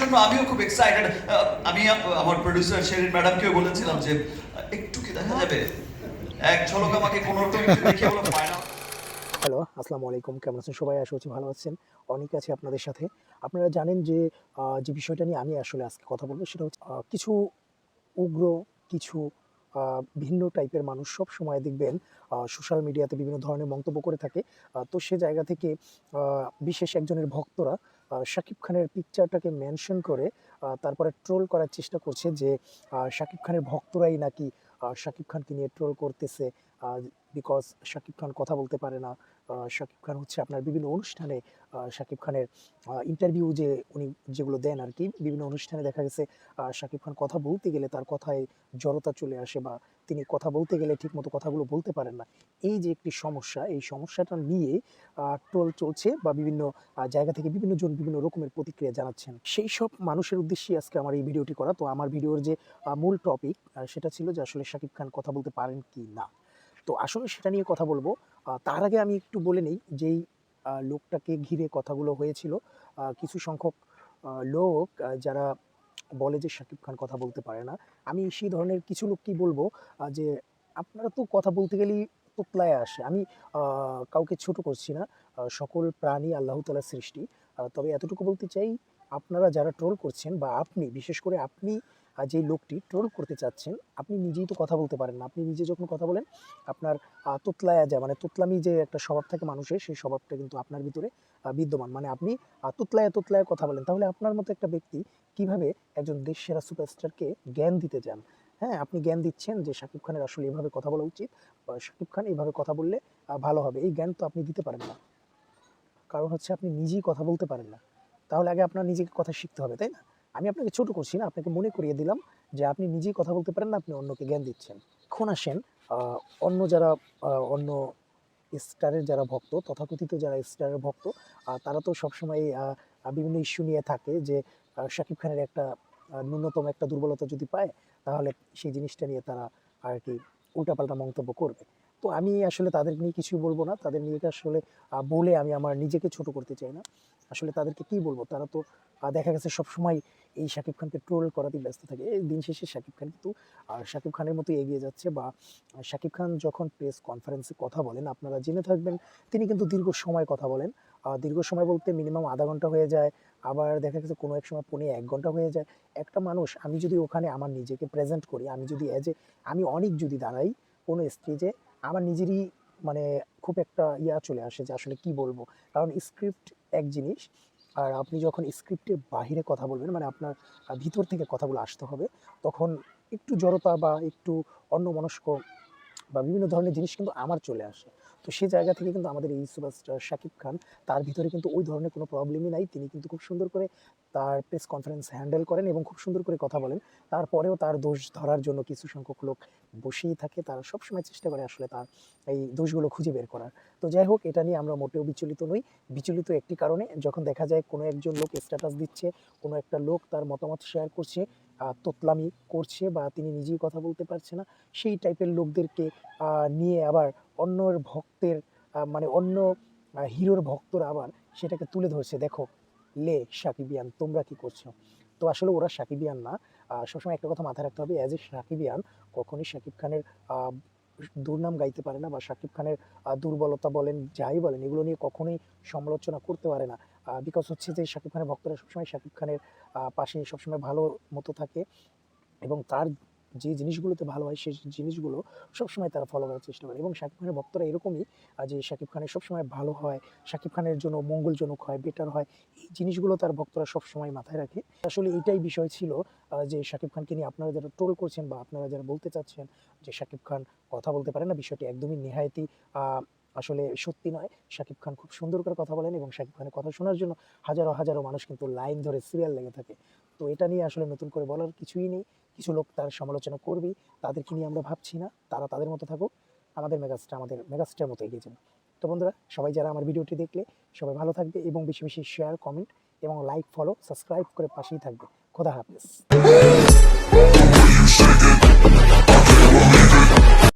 জন্য আমিও খুব এক্সাইটেড। আমি আমার প্রোডিউসার শেরিন ম্যাডামকেও বলেছিলাম যে একটু কি দেখা যাবে, এক ঝলক আমাকে কোনো রকম দেখিয়ে বলো ফাইনাল। হ্যালো, আসসালামু আলাইকুম। কেমন আছেন সবাই? আশা করছি ভালো আছেন। অনিক আছি আপনাদের সাথে। আপনারা জানেন যে যে বিষয়টা নিয়ে আমি আসলে আজকে কথা বলব সেটা হচ্ছে কিছু উগ্র, কিছু আ ভিন্ন টাইপের মানুষ সবসময় দেখবেন সোশ্যাল মিডিয়াতে বিভিন্ন ধরনের মন্তব্য করে থাকে। তো সে জায়গা থেকে আ বিশেষ একজনের ভক্তরা শাকিব খানের পিকচারটাকে মেনশন করে তারপরে ট্রোল করার চেষ্টা করছে যে শাকিব খানের ভক্তরাই নাকি শাকিব খানকে নিয়ে ট্রোল করতেছে। আ বিকজ শাকিব খান কথা বলতে পারে না। শাকিব খান হচ্ছে আপনার বিভিন্ন অনুষ্ঠানে শাকিব খানের ইন্টারভিউ যে উনি যেগুলো দেন আরকি, বিভিন্ন অনুষ্ঠানে দেখা গেছে শাকিব খান কথা বলতে গেলে তার কথায় জড়তা চলে আসে বা তিনি কথা বলতে গেলে ঠিকমতো কথাগুলো বলতে পারেন না। এই যে একটি সমস্যা, এই সমস্যাটা নিয়ে ট্রোল চলছে বা বিভিন্ন জায়গা থেকে বিভিন্ন জন বিভিন্ন রকমের প্রতিক্রিয়া জানাচ্ছেন। সেইসব মানুষের উদ্দেশ্যেই আজকে আমার এই ভিডিওটি করা। তো আমার ভিডিওর যে মূল টপিক সেটা ছিল যে আসলে শাকিব খান কথা বলতে পারেন কি না? তো আসলে সেটা নিয়ে কথা বলব। তার আগে আমি একটু বলে নেই যেই লোকটাকে ঘিরে কথাগুলো হয়েছিল, কিছু সংখ্যক লোক যারা বলে যে শাকিব খান কথা বলতে পারে না। আমি সেই ধরনের কিছু লোককেই বলব যে আপনারা তো কথা বলতে গেলেই তোতলায়ে আসে। আমি আ কাউকে ছোট করছি না। সকল প্রাণী আল্লাহ তাআলার সৃষ্টি। তবে এতটুকু বলতে চাই, আপনারা যারা ট্রোল করছেন বা আপনি বিশেষ করে আপনি যেই লোকটি ট্রোল করতে চাচ্ছেন, আপনি নিজেই তো কথা বলতে পারেন না। আপনি নিজে যখন কথা বলেন আপনার তোতলায়া যায়, মানে তোতলামি যে একটা স্বভাব থাকে মানুষের, সেই স্বভাবটা কিন্তু আপনার ভিতরে বিদ্যমান। মানে আপনি তোতলায়া কথা বলেন। তাহলে আপনার মতো একটা ব্যক্তি কিভাবে একজন দেশসেরা সুপারস্টারকে জ্ঞান দিতে যান? হ্যাঁ, আপনি জ্ঞান দিচ্ছেন যে শাকিব খানের আসলে এভাবে কথা বলা উচিত বা শাকিব খান এভাবে কথা বললে ভালো হবে। এই জ্ঞান তো আপনি দিতে পারেন না। কারণ হচ্ছে আপনি নিজেই কথা বলতে পারেন না। তাহলে আগে আপনার নিজেকে কথা শিখতে হবে, তাই না? আমি আপনাকে ছোট করছি না, আপনাকে মনে করিয়ে দিলাম যে আপনি নিজেই কথা বলতে পারেন না, আপনি অন্যকে জ্ঞান দিচ্ছেন। এখন আসেন আ অন্য যারা অন্য স্টারের যারা ভক্ত, তথাকথিত যারা স্টারের ভক্ত, তারা তো সবসময়ই বিভিন্ন ইস্যু নিয়ে থাকে যে শাকিব খানের একটা ন্যূনতম একটা দুর্বলতা যদি পায়, তাহলে সেই জিনিসটা নিয়ে তারা আরকি উল্টাপাল্টা মন্তব্য করবে। তো আমি আসলে তাদের নিয়ে কিছুই বলব না। তাদের নিয়ে আসলে বলে আমি আমার নিজেকে ছোট করতে চাই না। আসলে তাদেরকে কি বলব? তারা তো দেখা গেছে সবসময় এই শাকিব খানকে ট্রোল করাতেই ব্যস্ত থাকে। এই দিন শেষে শাকিব খান কিন্তু শাকিব খানের মতোই এগিয়ে যাচ্ছে বা শাকিব খান যখন প্রেস কনফারেন্সে কথা বলেন, আপনারা জেনে থাকবেন তিনি কিন্তু দীর্ঘ সময় কথা বলেন। দীর্ঘ সময় বলতে মিনিমাম ০.৫ ঘন্টা হয়ে যায়। আবার দেখা গেছে কোনো এক সময় পৌনে ১ ঘন্টা হয়ে যায়। একটা মানুষ, আমি যদি ওখানে আমার নিজেকে প্রেজেন্ট করি, আমি যদি আমি অনিক যদি দাঁড়াই কোনো স্টেজে, আমার নিজেরই মানে খুব একটা চলে আসে যে আসলে কি বলবো? কারণ স্ক্রিপ্ট এক জিনিস, আর আপনি যখন স্ক্রিপ্টের বাহিরে কথা বলবেন, মানে আপনার ভিতর থেকে কথাগুলো আসতে হবে, তখন একটু জড়তা বা একটু অন্যমনস্ক বা বিভিন্ন ধরনের জিনিস কিন্তু আমার চলে আসে। তো সে জায়গা থেকে কিন্তু আমাদের এই সুপারস্টার শাকিব খান, তার ভিতরে কিন্তু ওই ধরনের কোনো প্রবলেমই নাই। তিনি কিন্তু খুব সুন্দর করে তার প্রেস কনফারেন্স হ্যান্ডেল করেন এবং খুব সুন্দর করে কথা বলেন। তারপরেও তার দোষ ধরার জন্য কিছু সংখ্যক লোক বসেই থাকে। তারা সবসময় চেষ্টা করে আসলে তার এই দোষগুলো খুঁজে বের করার। তো যাই হোক, এটা নিয়ে আমরা মোটেও বিচলিত নই। বিচলিত একটি কারণে, যখন দেখা যায় কোনো একজন লোক স্ট্যাটাস দিচ্ছে, কোনো একটা লোক তার মতামত শেয়ার করছে, তোতলামি করছে বা তিনি নিজেই কথা বলতে পারছে না, সেই টাইপের লোকদেরকে নিয়ে আবার অন্যর ভক্তের মানে অন্য হিরোর ভক্তরা আবার সেটাকে তুলে ধরছে, "দেখো, সাকিবিয়ান তোমরা কি করছো?" তো আসলে ওরা সাকিবিয়ান না। সবসময় একটা কথা মাথায় রাখতে হবে, অ্যাজ এ সাকিবিয়ান কখনোই শাকিব খানের আ দুর্নাম গাইতে পারে না বা শাকিব খানের দুর্বলতা বলেন, যাই বলেন, এগুলো নিয়ে কখনোই সমালোচনা করতে পারে না। বিকজ হচ্ছে যে শাকিব খানের ভক্তরা সবসময় শাকিব খানের পাশে সবসময় ভালো মতো থাকে এবং তার যে জিনিসগুলোতে ভালো হয় সেই জিনিসগুলো সবসময় তারা ফলো করার চেষ্টা করে এবং শাকিব খানের ভক্তরা এরকমই, যে শাকিব খানের সবসময় ভালো হয়, শাকিব খানের জন্য মঙ্গলজনক হয়, বেটার হয়। এই জিনিসগুলো তার ভক্তরা সবসময় মাথায় রাখে। আসলে এটাই বিষয় ছিল, যে শাকিব খানকে নিয়ে আপনারা যারা ট্রোল করছেন বা আপনারা যারা বলতে চাচ্ছেন যে শাকিব খান কথা বলতে পারে না, বিষয়টি একদমই নেহায়েতই আ আসলে সত্যি নয়। শাকিব খান খুব সুন্দর করে কথা বলেন এবং শাকিব খানের কথা শোনার জন্য হাজারো, হাজারো মানুষ কিন্তু লাইন ধরে সিরিয়াল লেগে থাকে। তো এটা নিয়ে আসলে নতুন করে বলার কিছুই নেই। কিছু লোক তার সমালোচনা করবেই, তাদেরকে নিয়ে আমরা ভাবছি না। তারা তাদের মতো থাকুক, আমাদের মেগাস্টার মতো এগিয়ে যাবে। তো বন্ধুরা, সবাই যারা আমার ভিডিওটি দেখলে সবাই ভালো থাকবে এবং বেশি, বেশি শেয়ার, কমেন্ট এবং লাইক, ফলো, সাবস্ক্রাইব করে পাশেই থাকবে। খোদা হাফেজ।